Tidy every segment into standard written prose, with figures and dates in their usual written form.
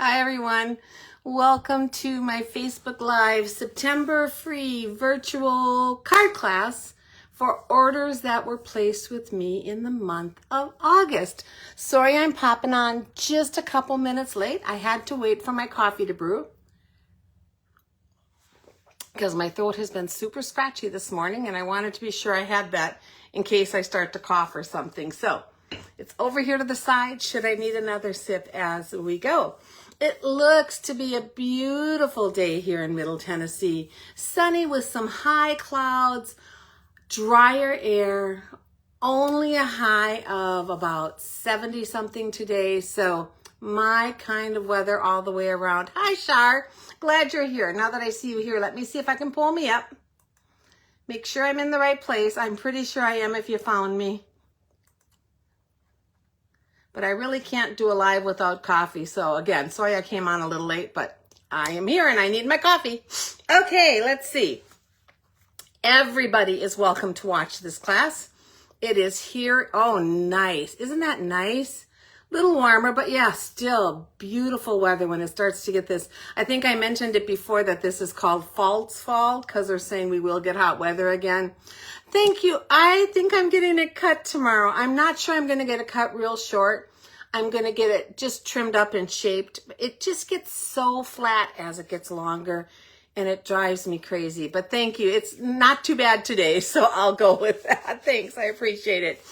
Hi everyone. Welcome to my Facebook Live September free virtual card class for orders that were placed with me in the month of August. Sorry I'm popping on just a couple minutes late. I had to wait for my coffee to brew because my throat has been super scratchy this morning and I wanted to be sure I had that in case I start to cough or something. So it's over here to the side should I need another sip as we go. It looks to be a beautiful day here in Middle Tennessee. Sunny with some high clouds, drier air, only a high of about 70 something today. So my kind of weather all the way around. Hi, Shar. Glad you're here. Now that I see you here, let me see if I can pull me up. Make sure I'm in the right place. I'm pretty sure I am if you found me. But I really can't do a live without coffee. So again, sorry I came on a little late, but I am here and I need my coffee. Okay, let's see. Everybody is welcome to watch this class. It is here. Oh, nice. Isn't that nice? Little warmer, but yeah, still beautiful weather when it starts to get this. I think I mentioned it before that this is called false fall because they're saying we will get hot weather again. Thank you. I think I'm getting it cut tomorrow. I'm not sure I'm going to get it cut real short. I'm going to get it just trimmed up and shaped. It just gets so flat as it gets longer and it drives me crazy. But thank you. It's not too bad today, so I'll go with that. Thanks. I appreciate it.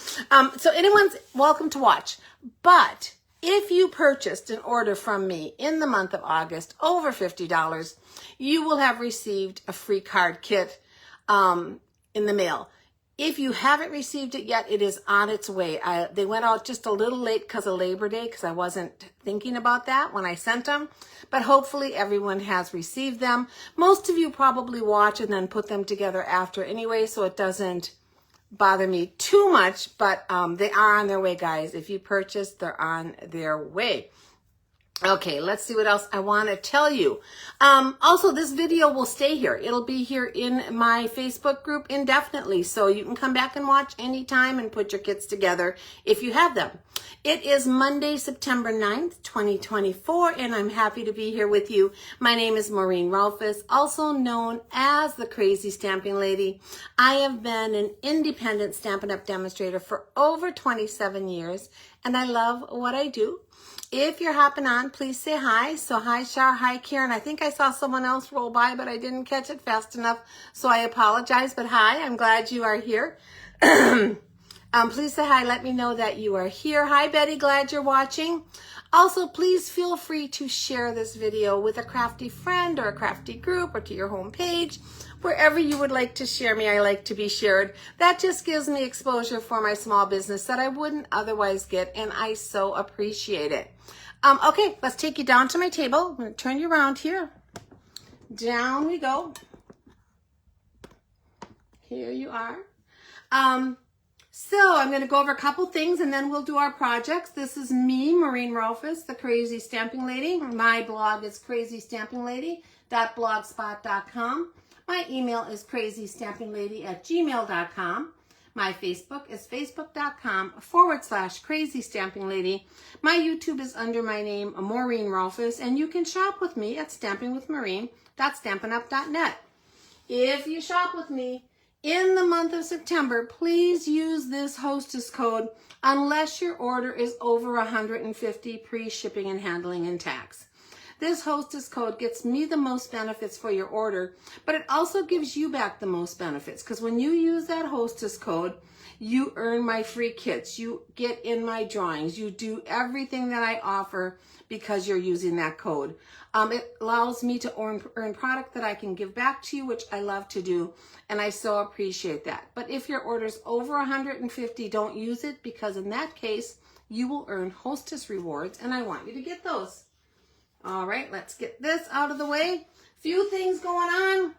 So anyone's welcome to watch. But if you purchased an order from me in the month of August over $50, you will have received a free card kit in the mail. If you haven't received it yet, it is on its way. They went out just a little late because of Labor Day because I wasn't thinking about that when I sent them. But hopefully everyone has received them. Most of you probably watch and then put them together after anyway, so it doesn't bother me too much. But they are on their way, guys. If you purchased, they're on their way. Okay, let's see what else I want to tell you. Also, this video will stay here. It'll be here in my Facebook group indefinitely, so you can come back and watch anytime and put your kits together if you have them. It is Monday, September 9th, 2024, and I'm happy to be here with you. My name is Maureen Rolfes, also known as the Crazy Stamping Lady. I have been an independent Stampin' Up! Demonstrator for over 27 years, and I love what I do. If you're hopping on, please say hi. So hi, Shar. Hi, Karen. I think I saw someone else roll by, but I didn't catch it fast enough, so I apologize. But hi, I'm glad you are here. Please say hi. Let me know that you are here. Hi, Betty. Glad you're watching. Also, please feel free to share this video with a crafty friend or a crafty group or to your home page. Wherever you would like to share me, I like to be shared. That just gives me exposure for my small business that I wouldn't otherwise get, and I so appreciate it. Okay, let's take you down to my table. I'm going to turn you around here. Down we go. Here you are. So I'm going to go over a couple things and then we'll do our projects. This is me, Maureen Rolfes, the Crazy Stamping Lady. My blog is crazystampinglady.blogspot.com. My email is crazystampinglady@gmail.com. My Facebook is facebook.com/crazystampinglady. My YouTube is under my name, Maureen Rolfes, and you can shop with me at stampingwithmaureen.stampinup.net. If you shop with me in the month of September, please use this hostess code unless your order is over $150 pre-shipping and handling and tax. This hostess code gets me the most benefits for your order, but it also gives you back the most benefits because when you use that hostess code, you earn my free kits, you get in my drawings, you do everything that I offer because you're using that code. It allows me to earn product that I can give back to you, which I love to do, and I so appreciate that. But if your order's over $150, don't use it because in that case, you will earn hostess rewards, and I want you to get those. All right, let's get this out of the way. Few things going on.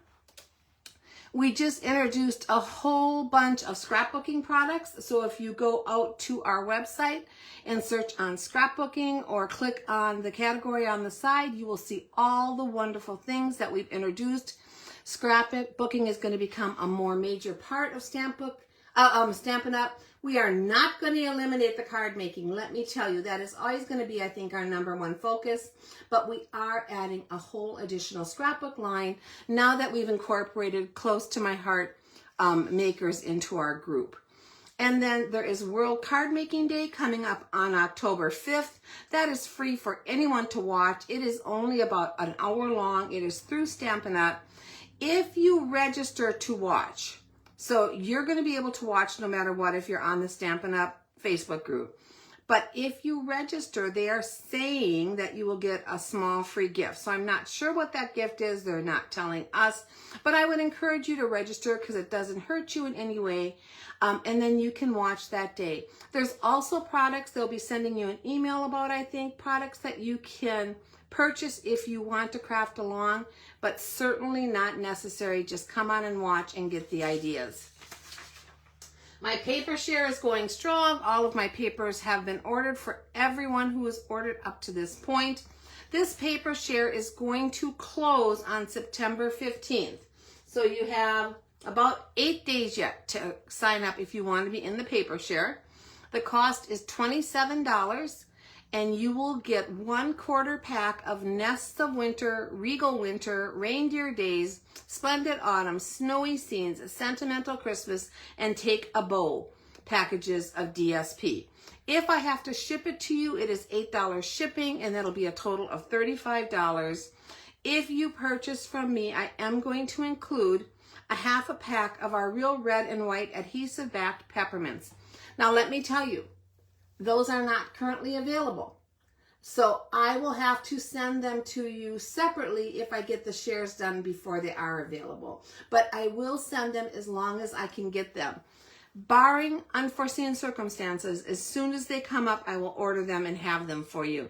We just introduced a whole bunch of scrapbooking products. So if you go out to our website and search on scrapbooking or click on the category on the side, you will see all the wonderful things that we've introduced. Scrapbooking is going to become a more major part of Stampin' Up. We are not going to eliminate the card making. Let me tell you, that is always going to be, I think, our number one focus. But we are adding a whole additional scrapbook line now that we've incorporated close to my heart makers into our group. And then there is World Card Making Day coming up on October 5th. That is free for anyone to watch. It is only about an hour long. It is through Stampin' Up! If you register to watch, so you're going to be able to watch no matter what if you're on the Stampin' Up! Facebook group. But if you register, they are saying that you will get a small free gift. So I'm not sure what that gift is. They're not telling us. But I would encourage you to register because it doesn't hurt you in any way. And then you can watch that day. There's also products they'll be sending you an email about, I think, products that you can purchase if you want to craft along, but certainly not necessary. Just come on and watch and get the ideas. My paper share is going strong. All of my papers have been ordered for everyone who has ordered up to this point. This paper share is going to close on September 15th. So you have about 8 days yet to sign up if you want to be in the paper share. The cost is $27, and you will get 1/4 pack of Nests of Winter, Regal Winter, Reindeer Days, Splendid Autumn, Snowy Scenes, Sentimental Christmas, and Take a Bow packages of DSP. If I have to ship it to you, it is $8 shipping, and that'll be a total of $35. If you purchase from me, I am going to include a 1/2 pack of our Real Red and White adhesive-backed peppermints. Now, let me tell you, those are not currently available. So I will have to send them to you separately if I get the shares done before they are available. But I will send them as long as I can get them. Barring unforeseen circumstances, as soon as they come up, I will order them and have them for you.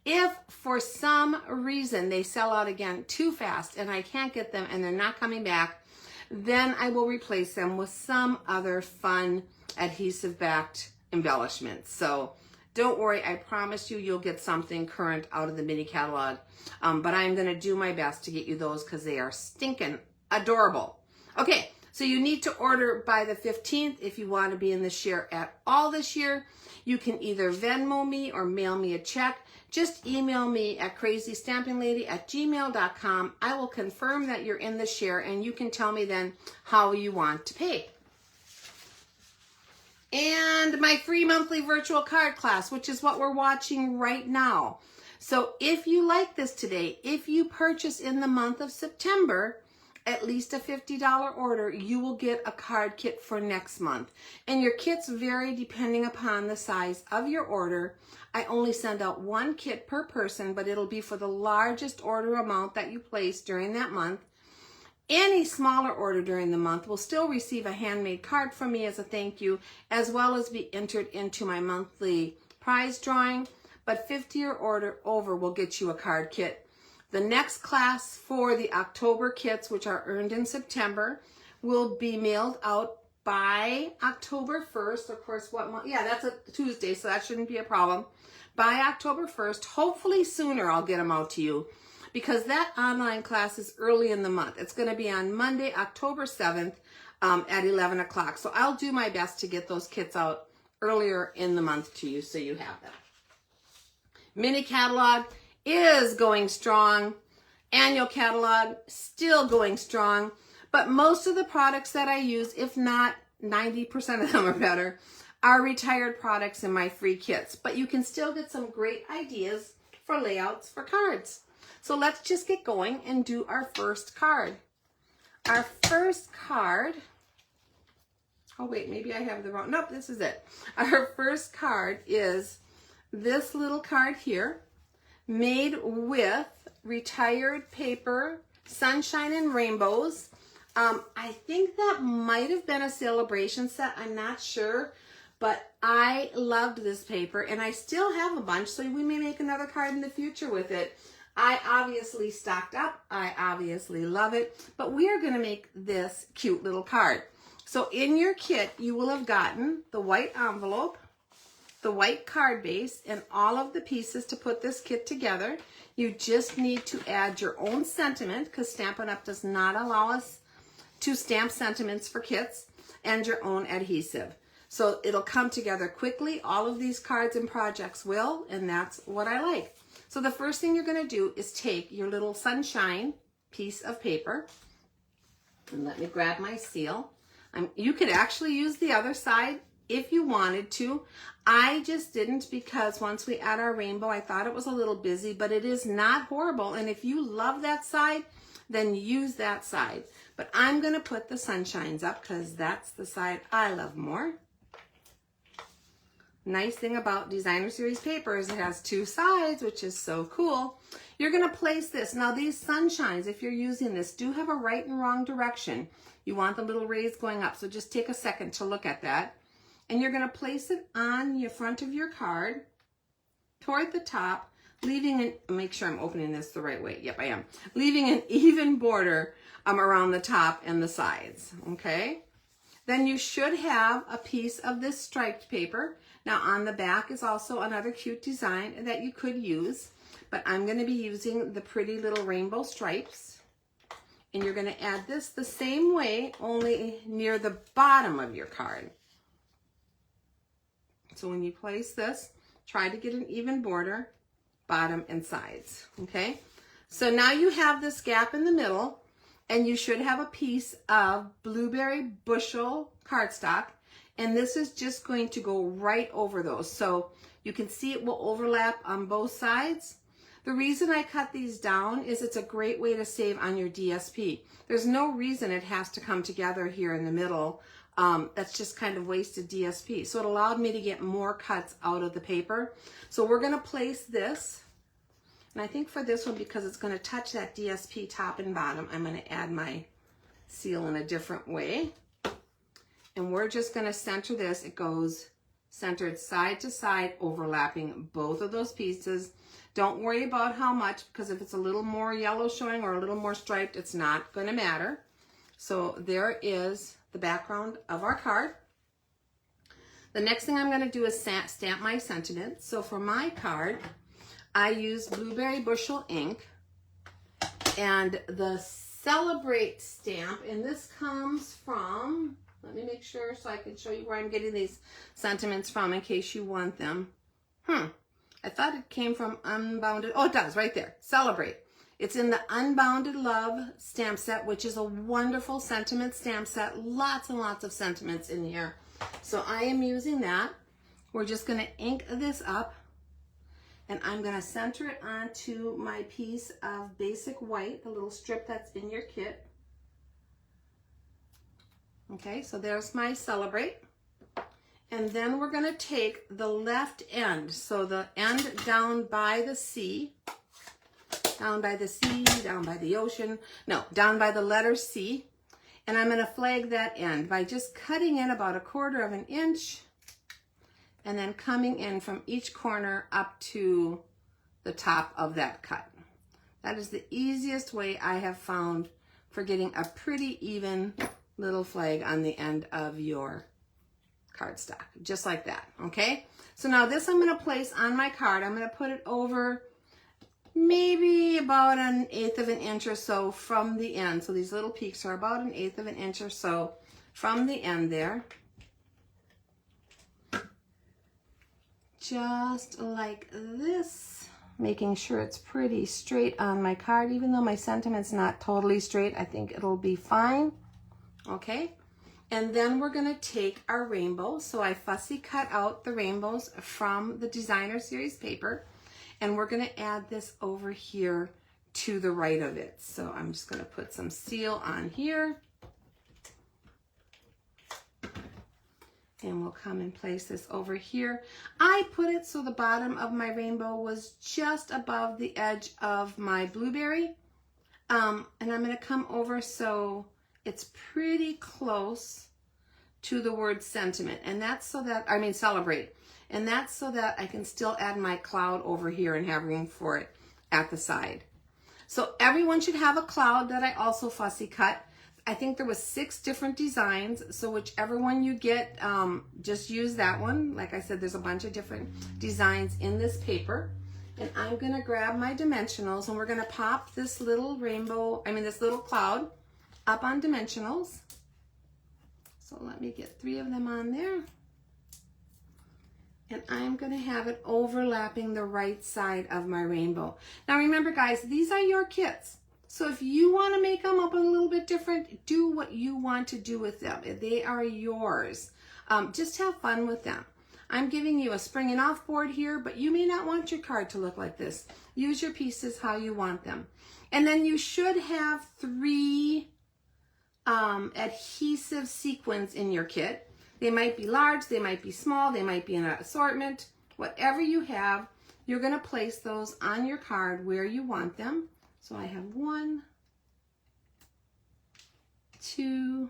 If for some reason they sell out again too fast and I can't get them and they're not coming back, then I will replace them with some other fun adhesive-backed embellishments. So don't worry, I promise you, you'll get something current out of the mini catalog. But I'm going to do my best to get you those because they are stinking adorable. Okay, so you need to order by the 15th if you want to be in the share at all this year. You can either Venmo me or mail me a check. Just email me at crazystampinglady@gmail.com. I will confirm that you're in the share, and you can tell me then how you want to pay. And my free monthly virtual card class, which is what we're watching right now. So if you like this today, if you purchase in the month of September, at least a $50 order, you will get a card kit for next month. And your kits vary depending upon the size of your order. I only send out 1 kit per person, but it'll be for the largest order amount that you place during that month. Any smaller order during the month will still receive a handmade card from me as a thank you, as well as be entered into my monthly prize drawing. But 50 or order over will get you a card kit. The next class for the October kits, which are earned in September, will be mailed out by October 1st. Of course, what month? Yeah, that's a Tuesday, so that shouldn't be a problem. By October 1st, hopefully sooner, I'll get them out to you, because that online class is early in the month. It's going to be on Monday, October 7th at 11 o'clock. So I'll do my best to get those kits out earlier in the month to you so you have them. Mini catalog is going strong. Annual catalog still going strong. But most of the products that I use, if not 90% of them or better, are retired products in my free kits. But you can still get some great ideas for layouts for cards. So let's just get going and do our first card. Our first card, oh wait, maybe I have the wrong, nope, this is it. Our first card is this little card here, made with retired paper, sunshine and rainbows. I think that might have been a celebration set, I'm not sure, but I loved this paper and I still have a bunch, so we may make another card in the future with it. I obviously stocked up. I obviously love it. But we are going to make this cute little card. So in your kit, you will have gotten the white envelope, the white card base, and all of the pieces to put this kit together. You just need to add your own sentiment, because Stampin' Up! Does not allow us to stamp sentiments for kits, and your own adhesive. So it'll come together quickly. All of these cards and projects will, and that's what I like. So the first thing you're going to do is take your little sunshine piece of paper, and let me grab my seal. You could actually use the other side if you wanted to. I just didn't, because once we add our rainbow, I thought it was a little busy, but it is not horrible. And if you love that side, then use that side. But I'm going to put the sunshines up because that's the side I love more. Nice thing about Designer Series paper is it has two sides, which is so cool. You're going to place this. Now these sunshines, if you're using this, do have a right and wrong direction. You want the little rays going up, so just take a second to look at that. And you're going to place it on your front of your card toward the top, leaving an, make sure I'm opening this the right way. Yep, I am. Leaving an even border around the top and the sides, okay? Then you should have a piece of this striped paper. Now on the back is also another cute design that you could use, but I'm going to be using the pretty little rainbow stripes. And you're going to add this the same way, only near the bottom of your card. So when you place this, try to get an even border, bottom and sides, okay? So now you have this gap in the middle, and you should have a piece of blueberry bushel cardstock, and this is just going to go right over those. So you can see it will overlap on both sides. The reason I cut these down is it's a great way to save on your DSP. There's no reason it has to come together here in the middle. That's just kind of wasted DSP. So it allowed me to get more cuts out of the paper. So we're going to place this. And I think for this one, because it's going to touch that DSP top and bottom, I'm going to add my seal in a different way. And we're just going to center this. It goes centered side to side, overlapping both of those pieces. Don't worry about how much, because if it's a little more yellow showing or a little more striped, it's not going to matter. So there is the background of our card. The next thing I'm going to do is stamp my sentiments. So for my card, I use Blueberry Bushel ink and the Celebrate stamp, and this comes from, let me make sure so I can show you where I'm getting these sentiments from in case you want them. I thought it came from Unbounded. Oh, it does, right there. Celebrate. It's in the Unbounded Love stamp set, which is a wonderful sentiment stamp set. Lots and lots of sentiments in here. So I am using that. We're just going to ink this up, and I'm going to center it onto my piece of basic white, the little strip that's in your kit. Okay, so there's my Celebrate. And then we're going to take the left end, so the end down by the sea, down by the sea, down by the ocean, no, down by the letter C, and I'm going to flag that end by just cutting in about 1/4 of an inch and then coming in from each corner up to the top of that cut. That is the easiest way I have found for getting a pretty even little flag on the end of your cardstock, just like that, okay? So now this I'm going to place on my card. I'm going to put it over maybe about 1/8 of an inch or so from the end. So these little peaks are about 1/8 of an inch or so from the end there. Just like this, making sure it's pretty straight on my card. Even though my sentiment's not totally straight, I think it'll be fine, okay? And then we're going to take our rainbow. So I fussy cut out the rainbows from the Designer Series paper, and we're going to add this over here to the right of it. So I'm just going to put some seal on here, and we'll come and place this over here. I put it so the bottom of my rainbow was just above the edge of my blueberry, and I'm going to come over so it's pretty close to the word sentiment, and that's so that, I mean celebrate, and that's so that I can still add my cloud over here and have room for it at the side. So everyone should have a cloud that I also fussy cut. I think there was 6 different designs, so whichever one you get, just use that one. Like I said, there's a bunch of different designs in this paper. And I'm gonna grab my dimensionals, and we're gonna pop this little rainbow, this little cloud up on dimensionals. So let me get 3 of them on there. And I'm going to have it overlapping the right side of my rainbow. Now remember guys, these are your kits. So if you want to make them up a little bit different, do what you want to do with them. They are yours. Just have fun with them. I'm giving you a springing off board here, but you may not want your card to look like this. Use your pieces how you want them. And then you should have 3 adhesive sequins in your kit. They might be large, they might be small, they might be in an assortment. Whatever you have, you're going to place those on your card where you want them. So I have 1, 2,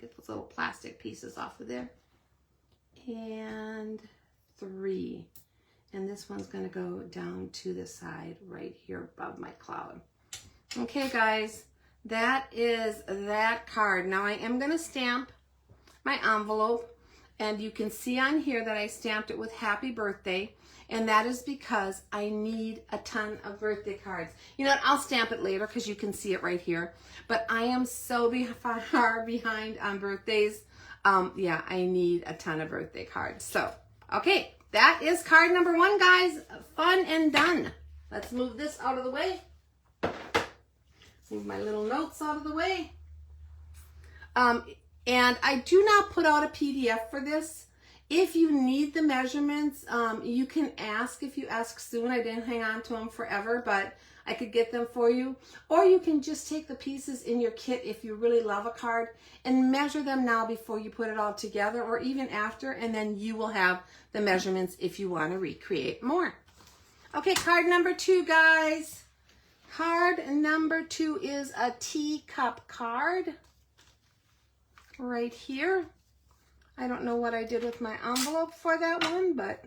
get those little plastic pieces off of there, and 3. And this one's going to go down to the side right here above my cloud. Okay guys, that is that card. Now I am going to stamp my envelope, and you can see on here that I stamped it with happy birthday, and that is because I need a ton of birthday cards. You know what, I'll stamp it later because you can see it right here, but I am so far behind on birthdays. Yeah, I need a ton of birthday cards. So, okay, that is card number 1, guys. Fun and done. Let's move this out of the way. Move my little notes out of the way. And I do not put out a PDF for this. If you need the measurements, you can ask. If you ask soon, I didn't hang on to them forever, but I could get them for you. Or you can just take the pieces in your kit if you really love a card and measure them now before you put it all together, or even after, and then you will have the measurements if you want to recreate more. Okay, card number 2, guys. Card number 2 is a teacup card. Right here. I don't know what I did with my envelope for that one, but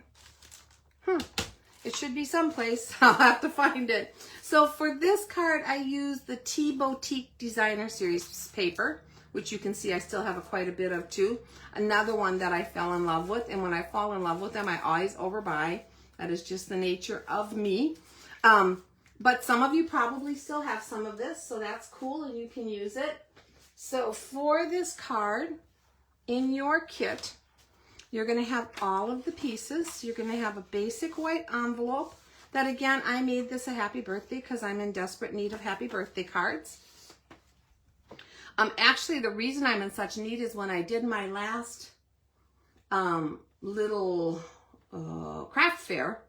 it should be someplace. I'll have to find it. So for this card, I used the Tea Boutique Designer Series paper, which you can see I still have quite a bit of too. Another one that I fell in love with, and when I fall in love with them, I always overbuy. That is just the nature of me. But some of you probably still have some of this, so that's cool, and you can use it. So for this card, in your kit, you're going to have all of the pieces. You're going to have a basic white envelope. That again, I made this a happy birthday because I'm in desperate need of happy birthday cards. Actually, the reason I'm in such need is when I did my last little craft fair,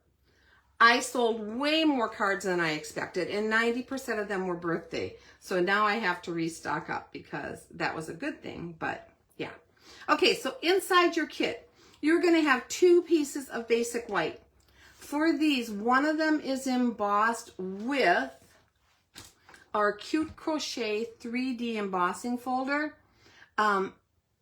I sold way more cards than I expected, and 90% of them were birthday. So now I have to restock up because that was a good thing, but yeah. Okay, so inside your kit, you're going to have 2 pieces of basic white. For these, one of them is embossed with our Cute Crochet 3D embossing folder. I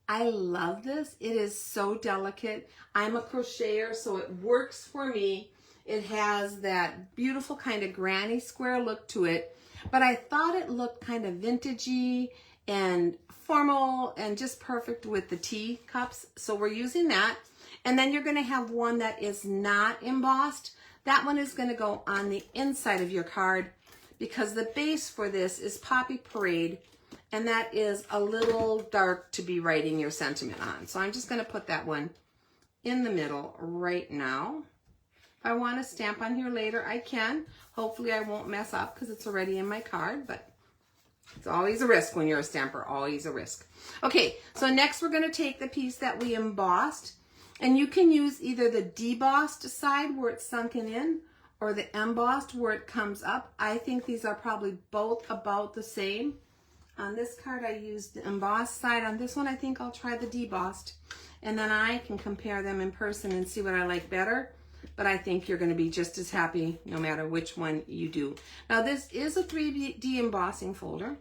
love this. It is so delicate. I'm a crocheter, so it works for me. It has that beautiful kind of granny square look to it, but I thought it looked kind of vintagey and formal and just perfect with the tea cups. So we're using that. And then you're going to have one that is not embossed. That one is going to go on the inside of your card because the base for this is Poppy Parade, and that is a little dark to be writing your sentiment on. So I'm just going to put that one in the middle right now. If I want to stamp on here later, I can. Hopefully I won't mess up because it's already in my card, but it's always a risk when you're a stamper, always a risk. Okay, so next we're going to take the piece that we embossed, and you can use either the debossed side where it's sunken in or the embossed where it comes up. I think these are probably both about the same. On this card I used the embossed side. On this one I think I'll try the debossed, and then I can compare them in person and see what I like better. But I think you're going to be just as happy no matter which one you do. Now this is a 3D embossing folder,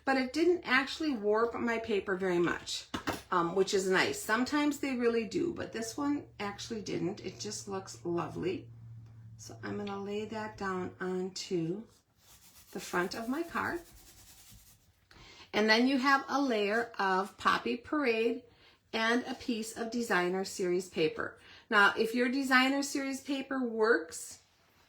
but it didn't actually warp my paper very much, which is nice. Sometimes they really do, but this one actually didn't. It just looks lovely. So I'm going to lay that down onto the front of my card. And then you have a layer of Poppy Parade and a piece of Designer Series paper. Now, if your Designer Series paper works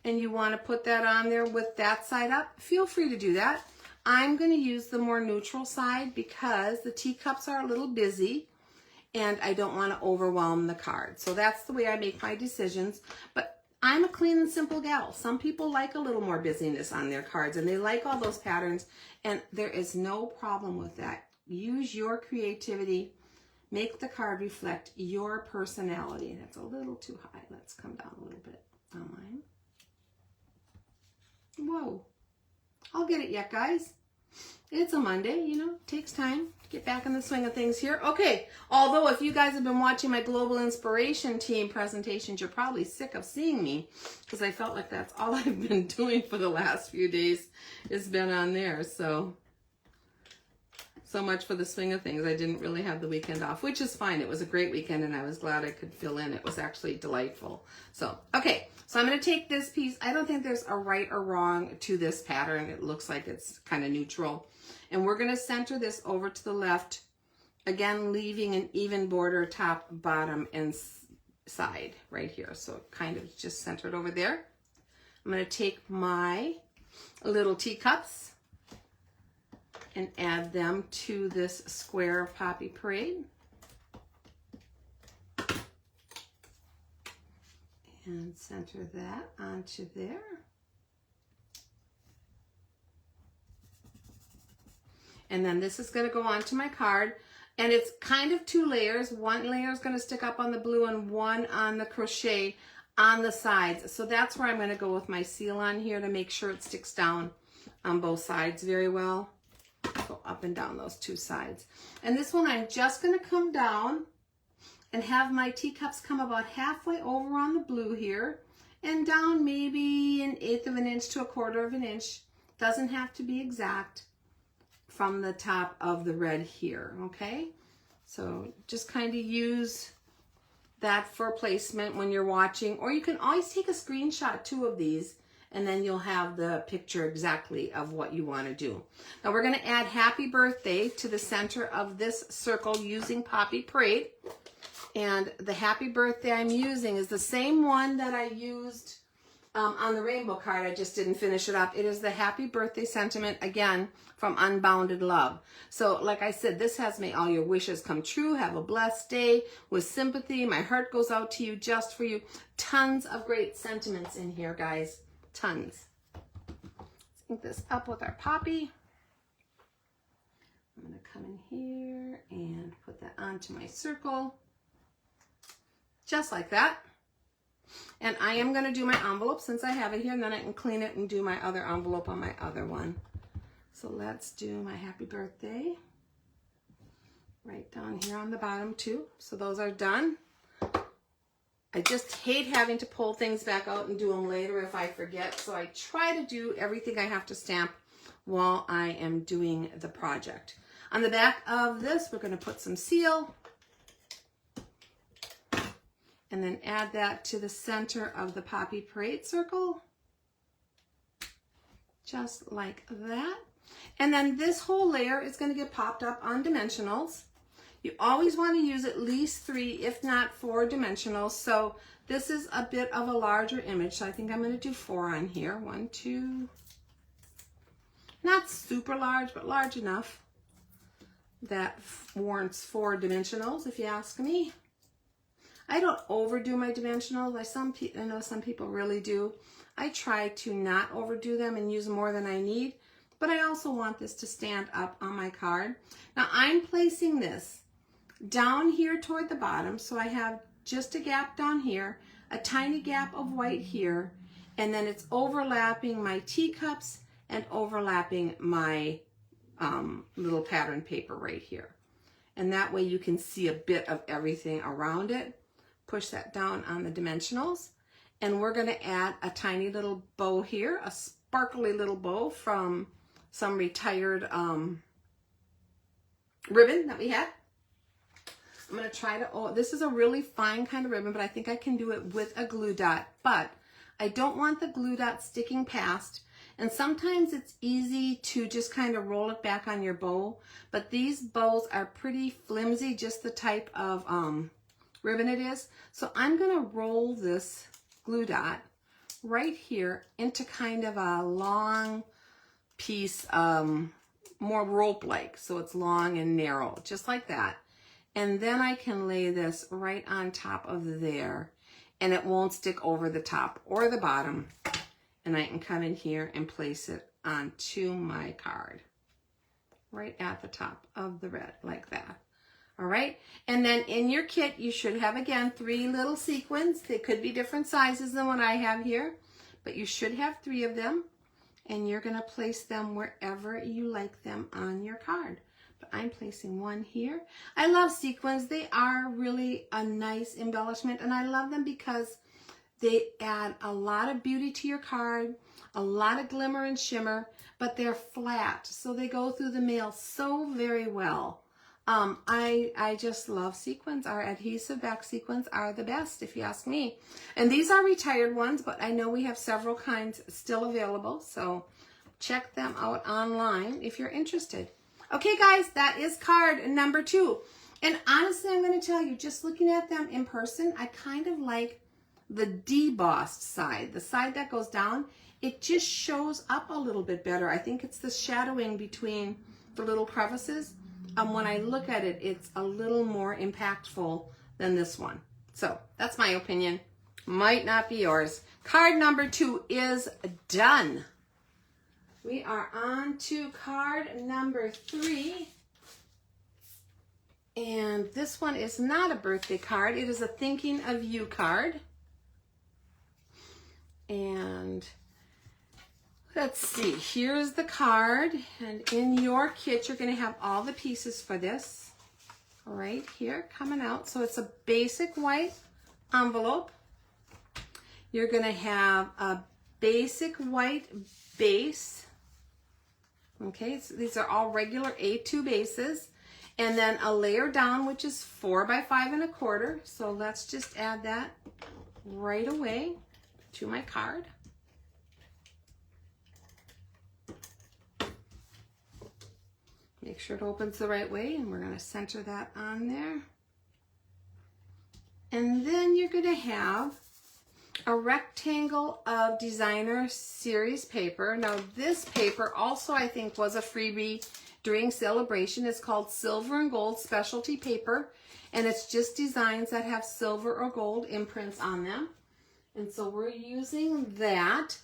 and you want to put that on there with that side up, feel free to do that. I'm going to use the more neutral side because the teacups are a little busy and I don't want to overwhelm the card. So that's the way I make my decisions. But I'm a clean and simple gal. Some people like a little more busyness on their cards, and they like all those patterns, and there is no problem with that. Use your creativity. Make the card reflect your personality. That's a little too high. Let's come down a little bit on mine. Whoa. I'll get it yet, guys. It's a Monday, you know, takes time to get back in the swing of things here. Okay, although if you guys have been watching my Global Inspiration Team presentations, you're probably sick of seeing me because I felt like that's all I've been doing for the last few days has been on there. So much for the swing of things. I didn't really have the weekend off, which is fine. It was a great weekend and I was glad I could fill in. It was actually delightful. So, okay, so I'm going to take this piece. I don't think there's a right or wrong to this pattern. It looks like it's kind of neutral. And we're going to center this over to the left, again, leaving an even border top, bottom, and side right here. So kind of just centered over there. I'm going to take my little teacups and add them to this square of Poppy Parade. And center that onto there. And then this is going to go onto my card. And it's kind of two layers. One layer is going to stick up on the blue and one on the crochet on the sides. So that's where I'm going to go with my seal on here to make sure it sticks down on both sides very well. Go up and down those two sides. And this one I'm just going to come down and have my teacups come about halfway over on the blue here and down maybe 1/8 of an inch to 1/4 of an inch. Doesn't have to be exact from the top of the red here, okay? So just kind of use that for placement when you're watching, or you can always take a screenshot too of these and then you'll have the picture exactly of what you want to do. Now we're going to add Happy Birthday to the center of this circle using Poppy Parade. And the Happy Birthday I'm using is the same one that I used on the rainbow card. I just didn't finish it up. It is the Happy Birthday sentiment, again, from Unbounded Love. So like I said, this has May all your wishes come true. Have a blessed day with sympathy. My heart goes out to you, just for you. Tons of great sentiments in here, guys. Tons. Let's ink this up with our Poppy. I'm going to come in here and put that onto my circle. Just like that. And I am going to do my envelope since I have it here, and then I can clean it and do my other envelope on my other one. So let's do my Happy Birthday right down here on the bottom too. So those are done. I just hate having to pull things back out and do them later if I forget. So I try to do everything I have to stamp while I am doing the project. On the back of this, we're going to put some seal. And then add that to the center of the Poppy Parade circle. Just like that. And then this whole layer is going to get popped up on dimensionals. You always want to use at least 3, if not 4 dimensionals. So this is a bit of a larger image. So I think I'm going to do 4 on here. 1, 2. Not super large, but large enough that warrants 4 dimensionals, if you ask me. I don't overdo my dimensionals. I know some people really do. I try to not overdo them and use more than I need, but I also want this to stand up on my card. Now I'm placing this down here toward the bottom, so I have just a gap down here, a tiny gap of white here, and then it's overlapping my teacups and overlapping my little pattern paper right here. And that way you can see a bit of everything around it. Push that down on the dimensionals. And we're going to add a tiny little bow here, a sparkly little bow from some retired ribbon that we had. I'm going to try to, oh, this is a really fine kind of ribbon, but I think I can do it with a glue dot. But I don't want the glue dot sticking past. And sometimes it's easy to just kind of roll it back on your bow. But these bows are pretty flimsy, just the type of ribbon it is. So I'm going to roll this glue dot right here into kind of a long piece, more rope-like. So it's long and narrow, just like that. And then I can lay this right on top of there, and it won't stick over the top or the bottom. And I can come in here and place it onto my card, right at the top of the red, like that. All right, and then in your kit, you should have, again, 3 little sequins. They could be different sizes than what I have here, but you should have 3 of them, and you're gonna place them wherever you like them on your card. But I'm placing one here. I love sequins. They are really a nice embellishment, and I love them because they add a lot of beauty to your card, a lot of glimmer and shimmer, but they're flat, so they go through the mail so very well. I just love sequins. Our adhesive back sequins are the best, if you ask me. And these are retired ones, but I know we have several kinds still available, so check them out online if you're interested. Okay, guys, that is card number 2. And honestly, I'm going to tell you, just looking at them in person, I kind of like the debossed side, the side that goes down. It just shows up a little bit better. I think it's the shadowing between the little crevices. When I look at it, it's a little more impactful than this one. So that's my opinion. Might not be yours. Card number 2 is done. We are on to card number 3. And this one is not a birthday card. It is a thinking of you card. And let's see, here's the card. And in your kit, you're going to have all the pieces for this right here coming out. So it's a basic white envelope. You're going to have a basic white base. Okay, so these are all regular A2 bases, and then a layer down, which is 4 by 5 1/4. So let's just add that right away to my card. Make sure it opens the right way, and we're going to center that on there. And then you're going to have a rectangle of designer series paper. Now this paper also, I think, was a freebie during celebration. It's called Silver and Gold Specialty Paper, and it's just designs that have silver or gold imprints on them. And so we're using that,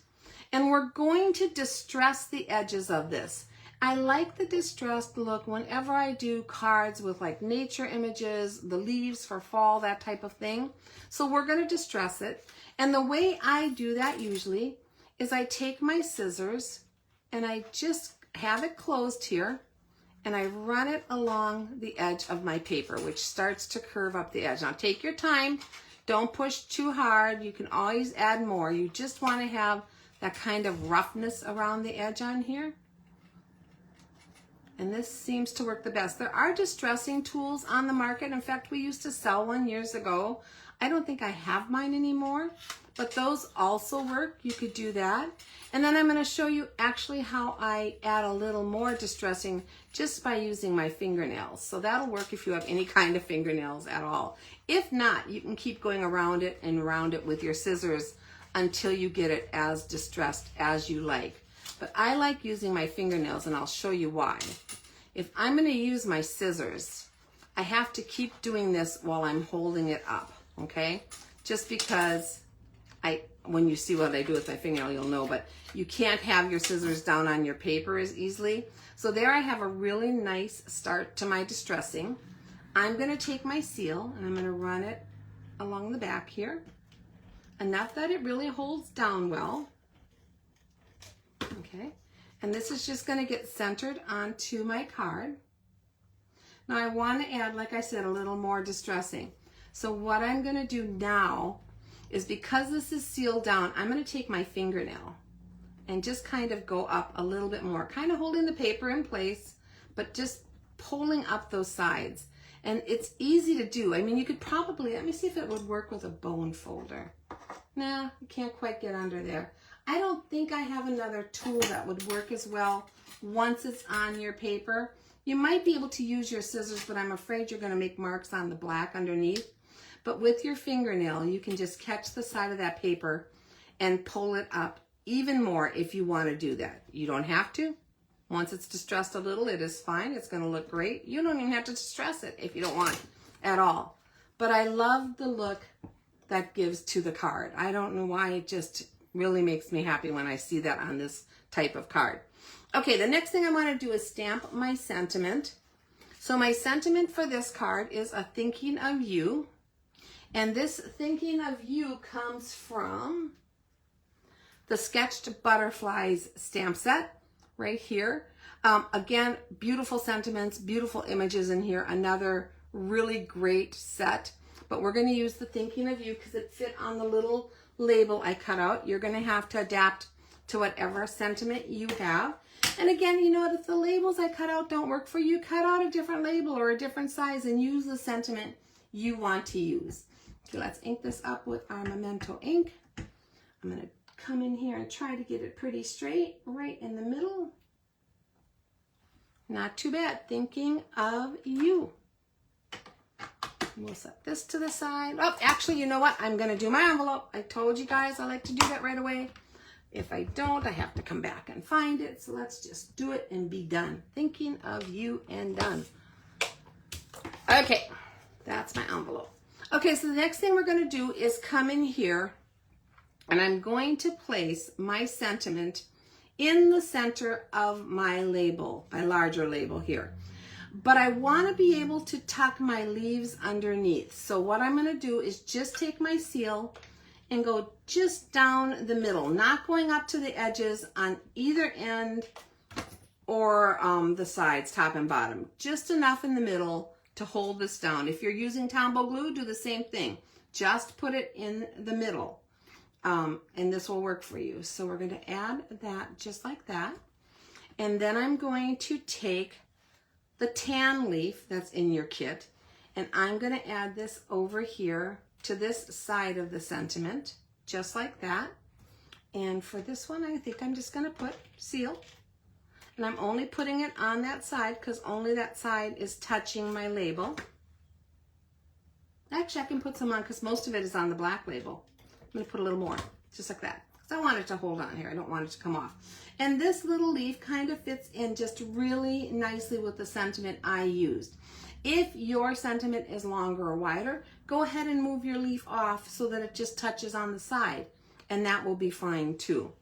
and we're going to distress the edges of this. I like the distressed look whenever I do cards with like nature images, the leaves for fall, that type of thing. So we're going to distress it. And the way I do that usually is I take my scissors and I just have it closed here, and I run it along the edge of my paper, which starts to curve up the edge. Now take your time. Don't push too hard. You can always add more. You just want to have that kind of roughness around the edge on here. And this seems to work the best. There are distressing tools on the market. In fact, we used to sell one years ago. I don't think I have mine anymore, but those also work. You could do that. And then I'm going to show you actually how I add a little more distressing just by using my fingernails. So that'll work if you have any kind of fingernails at all. If not, you can keep going around it and around it with your scissors until you get it as distressed as you like. But I like using my fingernails, and I'll show you why. If I'm going to use my scissors, I have to keep doing this while I'm holding it up, okay? Just because when you see what I do with my fingernail, you'll know, but you can't have your scissors down on your paper as easily. So there I have a really nice start to my distressing. I'm going to take my seal and I'm going to run it along the back here, enough that it really holds down well. Okay, and this is just going to get centered onto my card. Now I want to add, like I said, a little more distressing. So what I'm going to do now is, because this is sealed down, I'm going to take my fingernail and just kind of go up a little bit more, kind of holding the paper in place, but just pulling up those sides. And it's easy to do. I mean, you could probably, let me see if it would work with a bone folder. Nah, you can't quite get under there. I don't think I have another tool that would work as well once it's on your paper. You might be able to use your scissors, but I'm afraid you're going to make marks on the black underneath. But with your fingernail, you can just catch the side of that paper and pull it up even more if you want to do that. You don't have to. Once it's distressed a little, it is fine. It's going to look great. You don't even have to distress it if you don't want. at all. But I love the look that gives to the card. I don't know why, it just really makes me happy when I see that on this type of card. Okay, the next thing I want to do is stamp my sentiment. So my sentiment for this card is a thinking of you. And this thinking of you comes from the Sketched Butterflies stamp set right here. Again, beautiful sentiments, beautiful images in here. Another really great set. But we're going to use the thinking of you because it fit on the little label I cut out. You're going to have to adapt to whatever sentiment you have. And again, you know what? If the labels I cut out don't work for you, cut out a different label or a different size and use the sentiment you want to use. Okay, let's ink this up with our Memento ink. I'm going to come in here and try to get it pretty straight right in the middle. Not too bad. Thinking of you. We'll set this to the side. Oh, actually, you know what? I'm going to do my envelope. I told you guys I like to do that right away. If I don't, I have to come back and find it. So let's just do it and be done. Thinking of you and done. Okay, that's my envelope. Okay, so the next thing we're going to do is come in here and I'm going to place my sentiment in the center of my label, my larger label here. But I want to be able to tuck my leaves underneath. So what I'm going to do is just take my seal and go just down the middle, not going up to the edges on either end or the sides, top and bottom. Just enough in the middle to hold this down. If you're using Tombow glue, do the same thing. Just put it in the middle and this will work for you. So we're going to add that just like that. And then I'm going to take the tan leaf that's in your kit, and I'm going to add this over here to this side of the sentiment, just like that. And for this one, I think I'm just going to put seal, and I'm only putting it on that side because only that side is touching my label. Actually, I can put some on because most of it is on the black label. I'm going to put a little more, just like that. I want it to hold on here. I don't want it to come off. And this little leaf kind of fits in just really nicely with the sentiment I used. If your sentiment is longer or wider, go ahead and move your leaf off so that it just touches on the side, and that will be fine too.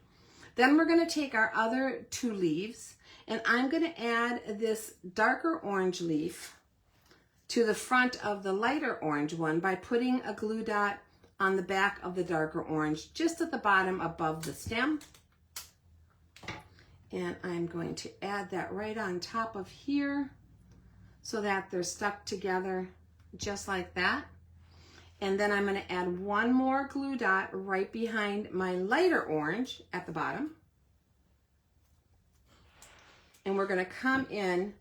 Then we're going to take our other two leaves, and I'm going to add this darker orange leaf to the front of the lighter orange one by putting a glue dot on the back of the darker orange, just at the bottom above the stem. And I'm going to add that right on top of here so that they're stuck together just like that. And then I'm going to add one more glue dot right behind my lighter orange at the bottom. And we're going to come in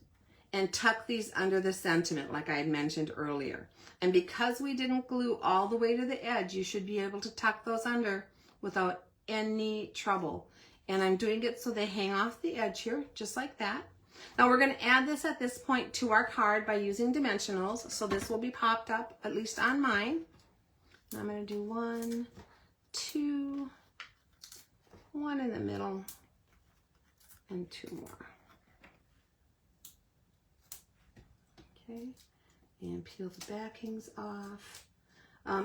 and tuck these under the sentiment like I had mentioned earlier. And because we didn't glue all the way to the edge, you should be able to tuck those under without any trouble. And I'm doing it so they hang off the edge here, just like that. Now we're going to add this at this point to our card by using dimensionals. So this will be popped up, at least on mine. And I'm going to do 1, 2, 1 in the middle, and 2 more. Okay. And peel the backings off.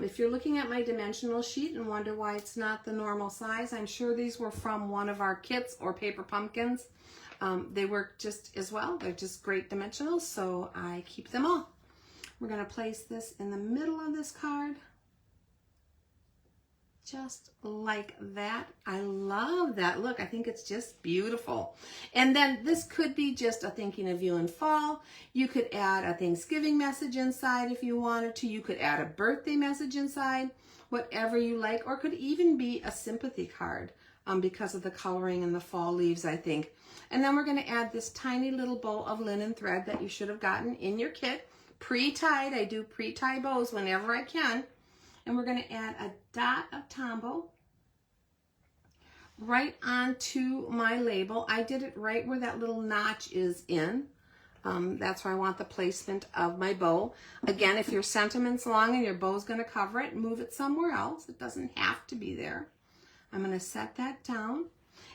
If you're looking at my dimensional sheet and wonder why it's not the normal size, I'm sure these were from one of our kits or paper pumpkins. They work just as well. They're just great dimensionals, so I keep them all. We're going to place this in the middle of this card. Just like that. I love that look. I think it's just beautiful. And then this could be just a thinking of you in fall. You could add a Thanksgiving message inside if you wanted to. You could add a birthday message inside, whatever you like, or it could even be a sympathy card because of the coloring and the fall leaves, I think. And then we're going to add this tiny little bow of linen thread that you should have gotten in your kit, pre-tied. I do pre-tie bows whenever I can. And we're going to add a dot of Tombow right onto my label. I did it right where that little notch is in. That's where I want the placement of my bow. Again, if your sentiment's long and your bow's going to cover it, move it somewhere else. It doesn't have to be there. I'm going to set that down.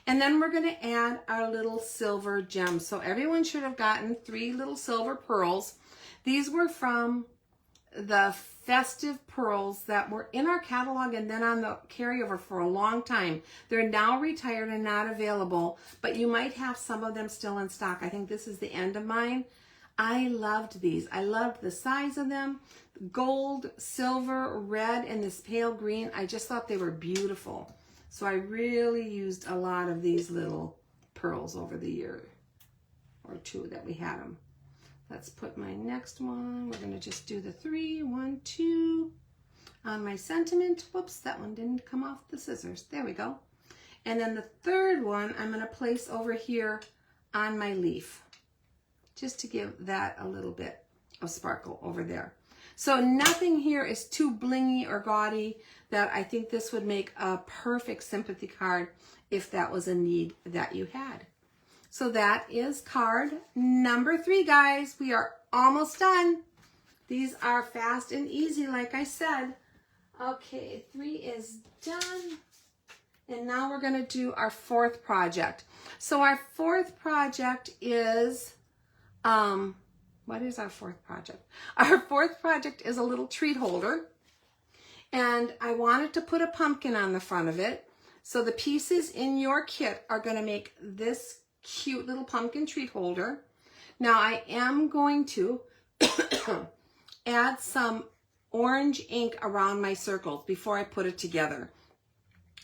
And then we're going to add our little silver gems. So everyone should have gotten 3 little silver pearls. These were from the festive pearls that were in our catalog and then on the carryover for a long time. They're now retired and not available, but you might have some of them still in stock. I think this is the end of mine. I loved these. I loved the size of them. Gold, silver, red, and this pale green. I just thought they were beautiful. So I really used a lot of these little pearls over the year or two that we had them. Let's put my next one. We're going to just do the 3, 1, 2 on my sentiment. Whoops, that one didn't come off the scissors. There we go. And then the third one I'm going to place over here on my leaf, just to give that a little bit of sparkle over there. So nothing here is too blingy or gaudy that I think this would make a perfect sympathy card if that was a need that you had. So that is card number 3, guys. We are almost done. These are fast and easy, like I said. Okay, 3 is done. And now we're going to do our 4th project. So our 4th project is, what is our 4th project? Our 4th project is a little treat holder. And I wanted to put a pumpkin on the front of it. So the pieces in your kit are going to make this cute little pumpkin treat holder. Now I am going to add some orange ink around my circles before I put it together.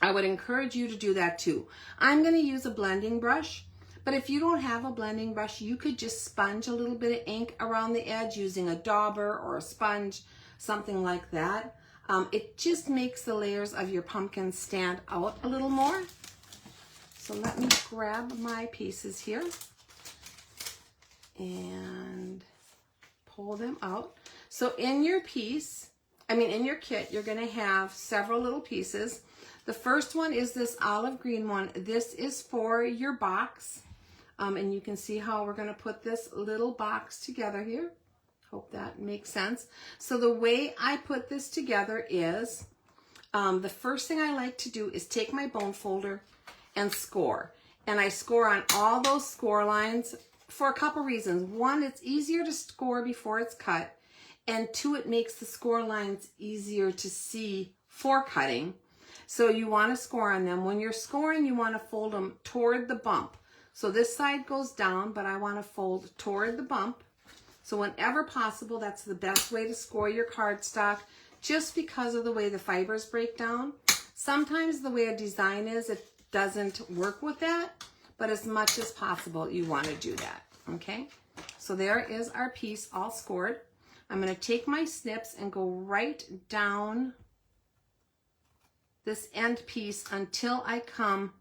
I would encourage you to do that too. I'm going to use a blending brush, but if you don't have a blending brush, you could just sponge a little bit of ink around the edge using a dauber or a sponge, something like that. It just makes the layers of your pumpkin stand out a little more. So let me grab my pieces here and pull them out. So in your in your kit, you're going to have several little pieces. The first one is this olive green one. This is for your box. And you can see how we're going to put this little box together here. Hope that makes sense. So the way I put this together is, the first thing I like to do is take my bone folder and score. And I score on all those score lines for a couple reasons. One, it's easier to score before it's cut. And 2, it makes the score lines easier to see for cutting. So you want to score on them. When you're scoring, you want to fold them toward the bump. So this side goes down, but I want to fold toward the bump. So whenever possible, that's the best way to score your cardstock, just because of the way the fibers break down. Sometimes the way a design is, it doesn't work with that, but as much as possible, you want to do that, okay? So there is our piece all scored. I'm going to take my snips and go right down this end piece until I come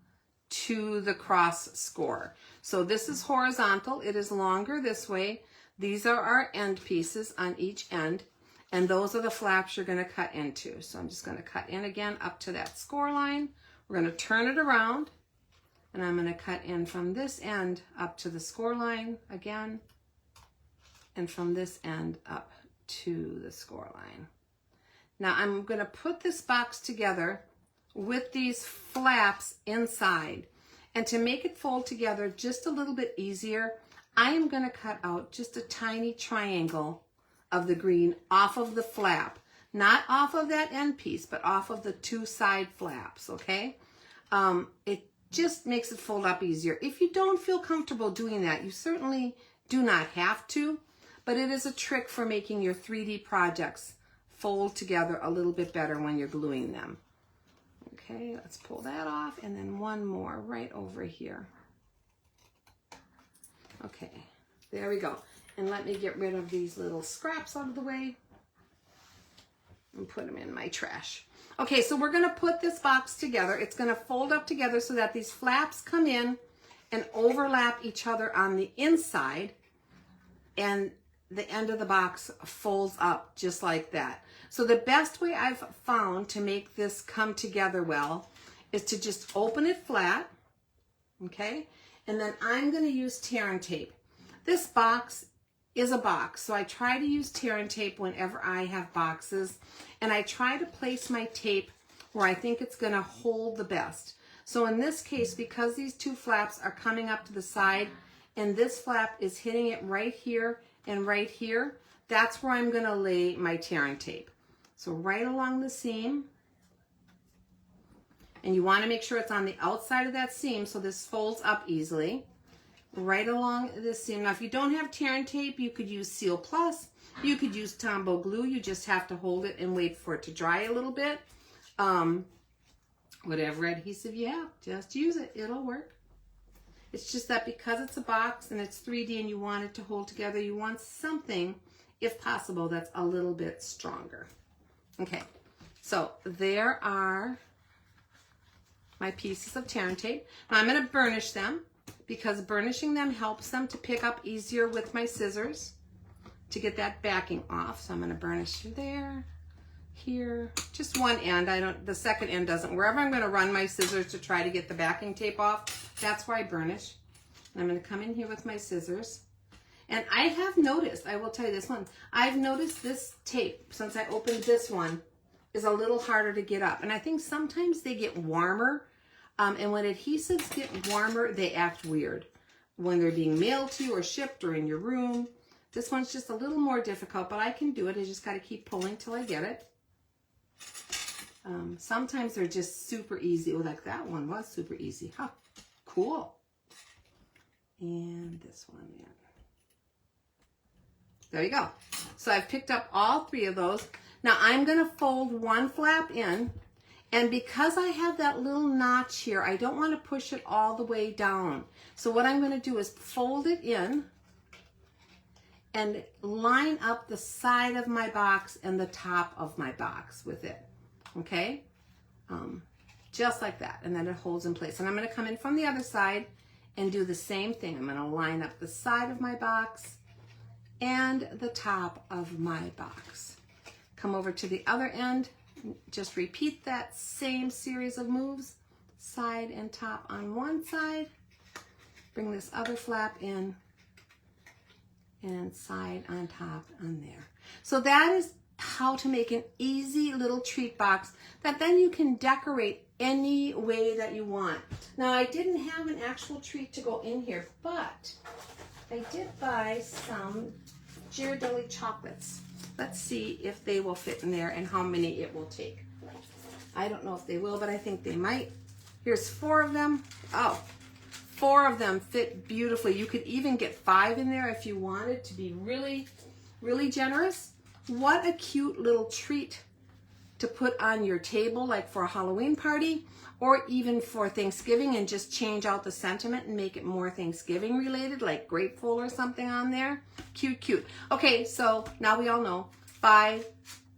to the cross score. So this is horizontal. It is longer this way. These are our end pieces on each end, and those are the flaps you're going to cut into. So I'm just going to cut in again up to that score line. We're going to turn it around, and I'm going to cut in from this end up to the score line again, and from this end up to the score line. Now I'm going to put this box together with these flaps inside, and to make it fold together just a little bit easier, I am going to cut out just a tiny triangle of the green off of the flap. Not off of that end piece, but off of the 2 side flaps, okay? It just makes it fold up easier. If you don't feel comfortable doing that, you certainly do not have to, but it is a trick for making your 3D projects fold together a little bit better when you're gluing them. Okay, let's pull that off, and then one more right over here. Okay, there we go. And let me get rid of these little scraps out of the way and put them in my trash. Okay, so we're going to put this box together. It's going to fold up together so that these flaps come in and overlap each other on the inside, and the end of the box folds up just like that. So the best way I've found to make this come together well is to just open it flat, okay? And then I'm going to use tear and tape. This box is a box, so I try to use tear and tape whenever I have boxes, and I try to place my tape where I think it's going to hold the best. So in this case, because these 2 flaps are coming up to the side, and this flap is hitting it right here and right here, that's where I'm gonna lay my tear and tape. So right along the seam, and you wanna make sure it's on the outside of that seam so this folds up easily. Right along this seam. Now, if you don't have tear and tape, you could use Seal Plus. You could use Tombow glue. You just have to hold it and wait for it to dry a little bit. Whatever adhesive you have, just use it. It'll work. It's just that because it's a box and it's 3D and you want it to hold together, you want something, if possible, that's a little bit stronger. Okay, so there are my pieces of tear and tape. Now I'm going to burnish them, because burnishing them helps them to pick up easier with my scissors to get that backing off. So I'm going to burnish there, here, just one end. The second end doesn't. Wherever I'm going to run my scissors to try to get the backing tape off, that's where I burnish. And I'm going to come in here with my scissors. And I have noticed, I will tell you this one, I've noticed this tape, since I opened this one, is a little harder to get up. And I think sometimes they get warmer. And when adhesives get warmer, they act weird. When they're being mailed to you or shipped or in your room, this one's just a little more difficult, but I can do it. I just got to keep pulling till I get it. Sometimes they're just super easy. Oh, like that one was super easy. Huh, cool. And this one, yeah. There you go. So I've picked up all 3 of those. Now I'm going to fold one flap in. And because I have that little notch here, I don't want to push it all the way down. So what I'm going to do is fold it in and line up the side of my box and the top of my box with it. Okay? Just like that. And then it holds in place. And I'm going to come in from the other side and do the same thing. I'm going to line up the side of my box and the top of my box. Come over to the other end. Just repeat that same series of moves, side and top on one side. Bring this other flap in and side on top on there. So that is how to make an easy little treat box that then you can decorate any way that you want. Now I didn't have an actual treat to go in here, but I did buy some Ghirardelli chocolates. Let's see if they will fit in there and how many it will take. I don't know if they will, but I think they might. Here's 4 of them. Oh, 4 of them fit beautifully. You could even get 5 in there if you wanted to be really, really generous. What a cute little treat to put on your table, like for a Halloween party, or even for Thanksgiving, and just change out the sentiment and make it more Thanksgiving related, like grateful or something on there. Cute, cute. Okay, so now we all know 5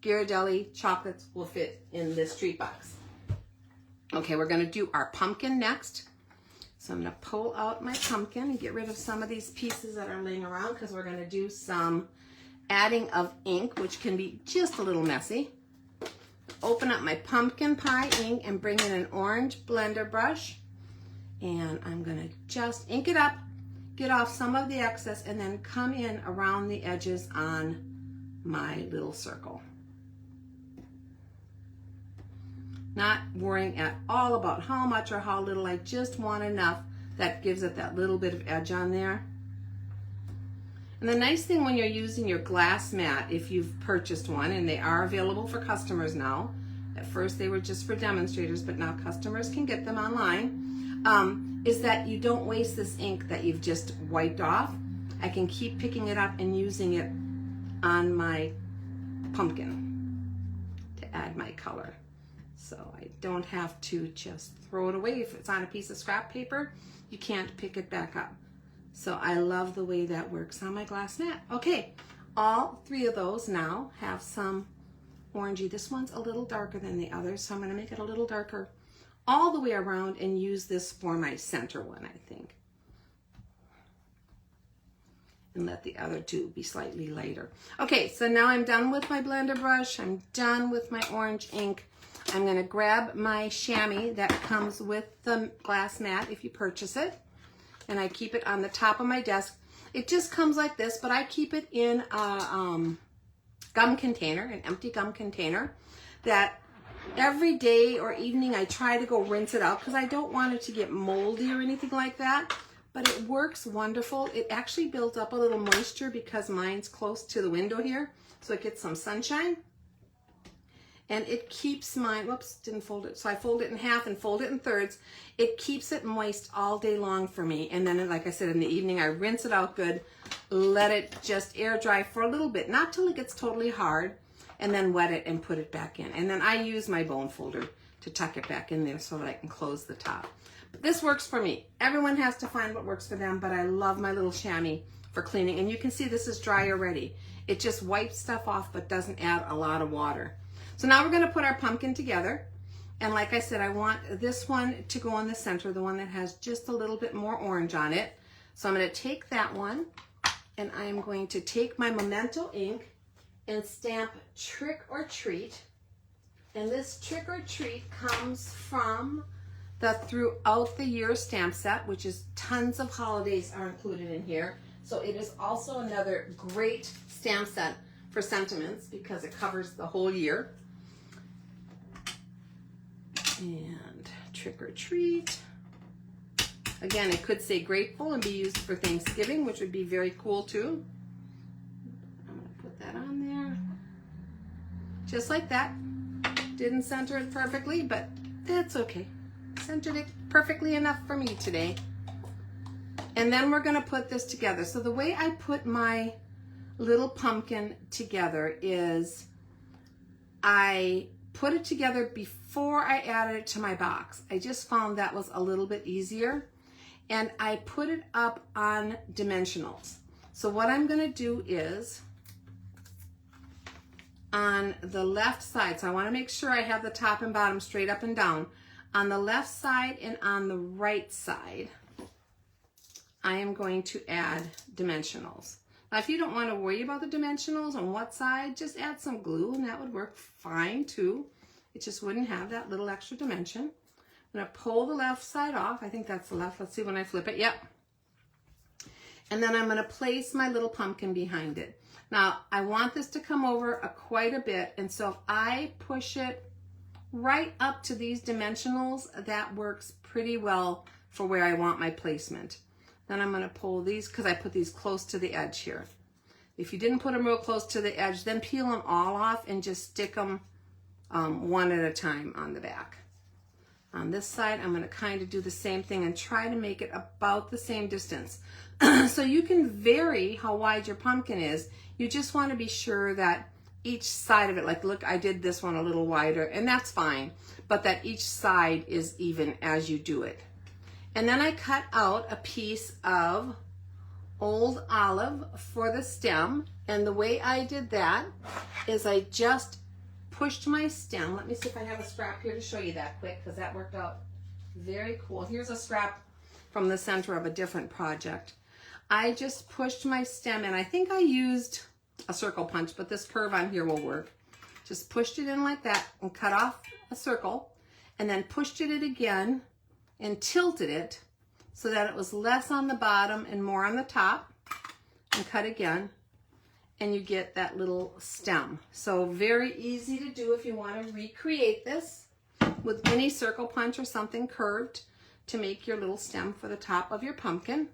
Ghirardelli chocolates will fit in this treat box. Okay, we're gonna do our pumpkin next. So I'm gonna pull out my pumpkin and get rid of some of these pieces that are laying around, because we're gonna do some adding of ink, which can be just a little messy. Open up my pumpkin pie ink and bring in an orange blender brush. And I'm gonna just ink it up, get off some of the excess, and then come in around the edges on my little circle. Not worrying at all about how much or how little, I just want enough that gives it that little bit of edge on there. And the nice thing when you're using your glass mat, if you've purchased one, and they are available for customers now, at first they were just for demonstrators, but now customers can get them online, is that you don't waste this ink that you've just wiped off. I can keep picking it up and using it on my pumpkin to add my color. So I don't have to just throw it away. If it's on a piece of scrap paper, you can't pick it back up. So I love the way that works on my glass mat. Okay, all 3 of those now have some orangey. This one's a little darker than the others, so I'm gonna make it a little darker all the way around and use this for my center one, I think. And let the other 2 be slightly lighter. Okay, so now I'm done with my blender brush. I'm done with my orange ink. I'm gonna grab my chamois that comes with the glass mat if you purchase it. And I keep it on the top of my desk. It just comes like this, but I keep it in a gum container, an empty gum container, that every day or evening I try to go rinse it out, because I don't want it to get moldy or anything like that. but it works wonderful. It actually builds up a little moisture because mine's close to the window here, so it gets some sunshine. And it keeps mine, whoops, didn't fold it. So I fold it in half and fold it in thirds. It keeps it moist all day long for me. And then, like I said, in the evening, I rinse it out good, let it just air dry for a little bit, not till it gets totally hard, and then wet it and put it back in. And then I use my bone folder to tuck it back in there so that I can close the top. But this works for me. Everyone has to find what works for them, but I love my little chamois for cleaning. And you can see this is dry already. It just wipes stuff off, but doesn't add a lot of water. So now we're going to put our pumpkin together. And like I said, I want this one to go in the center, the one that has just a little bit more orange on it. So I'm going to take that one, and I am going to take my Memento ink and stamp Trick or Treat. And this Trick or Treat comes from the Throughout the Year stamp set, which is tons of holidays are included in here. So it is also another great stamp set for sentiments because it covers the whole year. And Trick or Treat. Again, it could say grateful and be used for Thanksgiving, which would be very cool too. I'm going to put that on there. Just like that. Didn't center it perfectly, but that's okay. Centered it perfectly enough for me today. And then we're going to put this together. So the way I put my little pumpkin together is I put it together before I added it to my box. I just found that was a little bit easier. And I put it up on dimensionals. So what I'm going to do is on the left side, so I want to make sure I have the top and bottom straight up and down. On the left side and on the right side, I am going to add dimensionals. Now, if you don't want to worry about the dimensionals on what side, just add some glue and that would work fine too. It just wouldn't have that little extra dimension. I'm going to pull the left side off. I think that's the left. Let's see when I flip it. Yep. And then I'm going to place my little pumpkin behind it. Now, I want this to come over quite a bit. And so if I push it right up to these dimensionals, that works pretty well for where I want my placement. Then I'm going to pull these because I put these close to the edge here. If you didn't put them real close to the edge, then peel them all off and just stick them one at a time on the back. On this side, I'm going to kind of do the same thing and try to make it about the same distance. So you can vary how wide your pumpkin is. You just want to be sure that each side of it, like look, I did this one a little wider, and that's fine, but that each side is even as you do it. And then I cut out a piece of old olive for the stem. And the way I did that is I just pushed my stem. Let me see if I have a scrap here to show you that quick, because that worked out very cool. Here's a scrap from the center of a different project. I just pushed my stem, and I think I used a circle punch, but this curve on here will work. Just pushed it in like that and cut off a circle, and then pushed it again and tilted it so that it was less on the bottom and more on the top, and cut again, and you get that little stem. So very easy to do if you want to recreate this with any circle punch or something curved to make your little stem for the top of your pumpkin.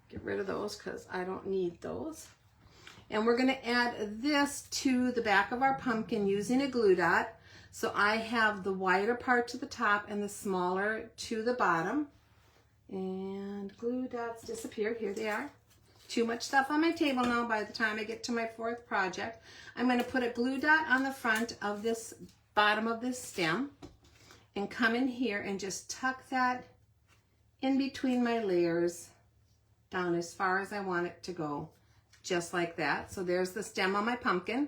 Get rid of those because I don't need those. And we're going to add this to the back of our pumpkin using a glue dot. So I have the wider part to the top and the smaller to the bottom. And glue dots disappeared. Here they are. Too much stuff on my table now by the time I get to my fourth project. I'm going to put a glue dot on the front of this bottom of this stem and come in here and just tuck that in between my layers down as far as I want it to go, just like that. So there's the stem on my pumpkin.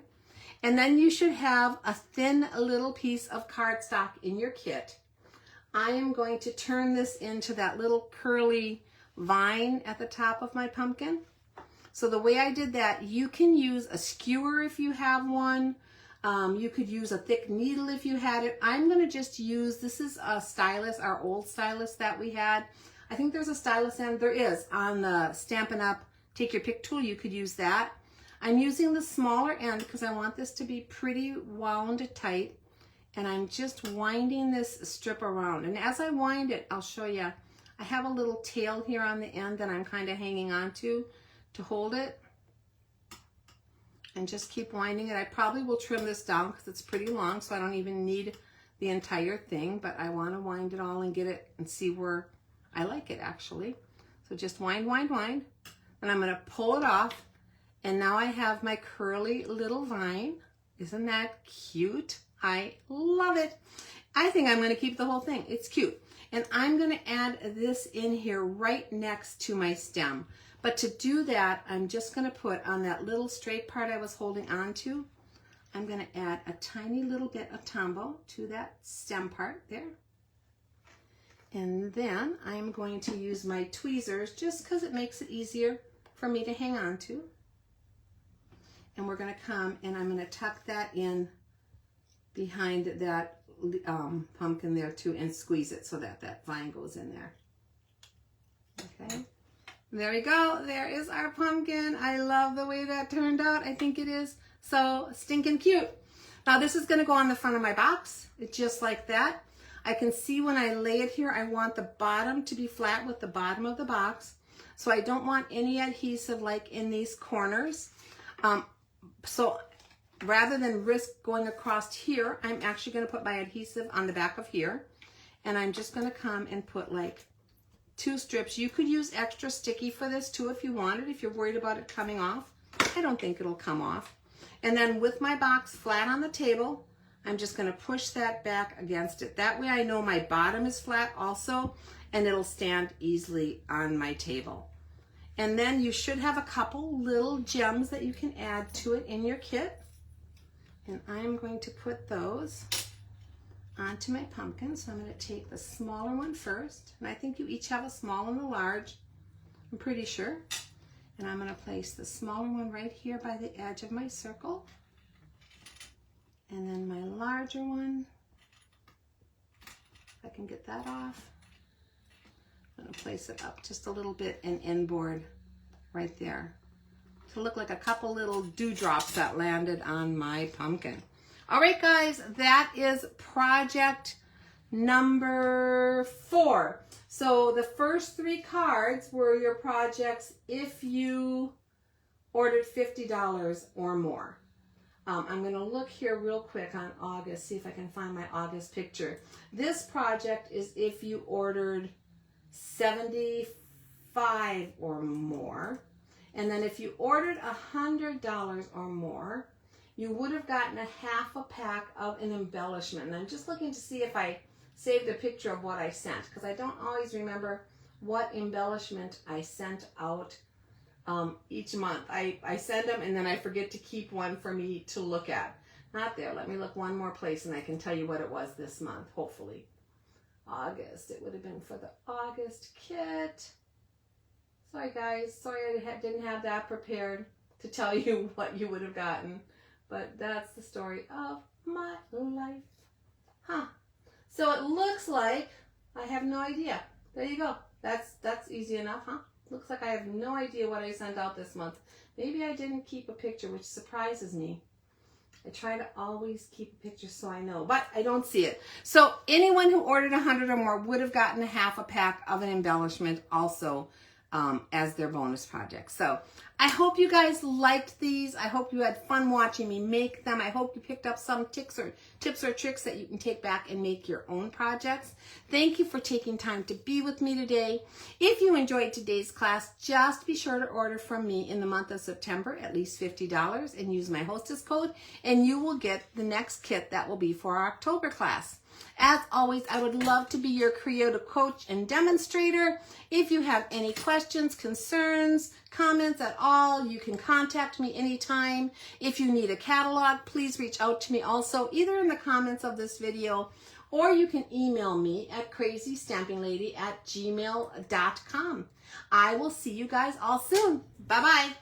And then you should have a thin little piece of cardstock in your kit. I am going to turn this into that little curly vine at the top of my pumpkin. So the way I did that, you can use a skewer if you have one. You could use a thick needle if you had it. I'm going to just use, this is a stylus, our old stylus that we had. I think there's a stylus end, there is, on the Stampin' Up! Take Your Pick tool. You could use that. I'm using the smaller end because I want this to be pretty wound tight. And I'm just winding this strip around. And as I wind it, I'll show you, I have a little tail here on the end that I'm kind of hanging on to hold it. And just keep winding it. I probably will trim this down because it's pretty long, so I don't even need the entire thing, but I want to wind it all and get it and see where I like it actually. So just wind, wind, wind. And I'm going to pull it off. And now I have my curly little vine. Isn't that cute? I love it. I think I'm going to keep the whole thing. It's cute. And I'm going to add this in here right next to my stem. But to do that, I'm just going to put on that little straight part I was holding on to, I'm going to add a tiny little bit of Tombow to that stem part there. And then I'm going to use my tweezers just because it makes it easier for me to hang on to. And we're going to come and I'm going to tuck that in behind that pumpkin there too and squeeze it so that that vine goes in there. Okay. There we go. There is our pumpkin. I love the way that turned out. I think it is so stinking cute. Now this is going to go on the front of my box. It's just like that. I can see when I lay it here, I want the bottom to be flat with the bottom of the box. So I don't want any adhesive like in these corners. So rather than risk going across here, I'm actually going to put my adhesive on the back of here. And I'm just going to come and put like 2 strips. You could use extra sticky for this too if you wanted, if you're worried about it coming off. I don't think it'll come off. And then with my box flat on the table, I'm just going to push that back against it. That way I know my bottom is flat also, and it'll stand easily on my table. And then you should have a couple little gems that you can add to it in your kit. And I'm going to put those onto my pumpkin. So I'm going to take the smaller one first. And I think you each have a small and a large, I'm pretty sure. And I'm going to place the smaller one right here by the edge of my circle. And then my larger one, if I can get that off, I'm going to place it up just a little bit and inboard right there to look like a couple little dewdrops that landed on my pumpkin. All right, guys, that is project number 4. So the first 3 cards were your projects if you ordered $50 or more. I'm going to look here real quick on August, see if I can find my August picture. This project is if you ordered $75 or more. And then if you ordered $100 or more, you would have gotten a half a pack of an embellishment. And I'm just looking to see if I saved a picture of what I sent, because I don't always remember what embellishment I sent out each month. I send them and then I forget to keep one for me to look at. Not there. Let me look one more place and I can tell you what it was this month, hopefully. August. It would have been for the August kit. Sorry, guys. Sorry I didn't have that prepared to tell you what you would have gotten. But that's the story of my life. Huh. So it looks like I have no idea. There you go. That's easy enough, huh? Looks like I have no idea what I sent out this month. Maybe I didn't keep a picture, which surprises me. I try to always keep a picture so I know, but I don't see it. So anyone who ordered 100 or more would have gotten a half a pack of an embellishment also as their bonus project. So I hope you guys liked these. I hope you had fun watching me make them. I hope you picked up some tips or tricks that you can take back and make your own projects. Thank you for taking time to be with me today. If you enjoyed today's class, just be sure to order from me in the month of September at least $50 and use my hostess code, and you will get the next kit that will be for our October class. As always, I would love to be your creative coach and demonstrator. If you have any questions, concerns, comments at all, you can contact me anytime. If you need a catalog, please reach out to me also, either in the comments of this video, or you can email me at crazystampinglady@gmail.com. I will see you guys all soon. Bye-bye.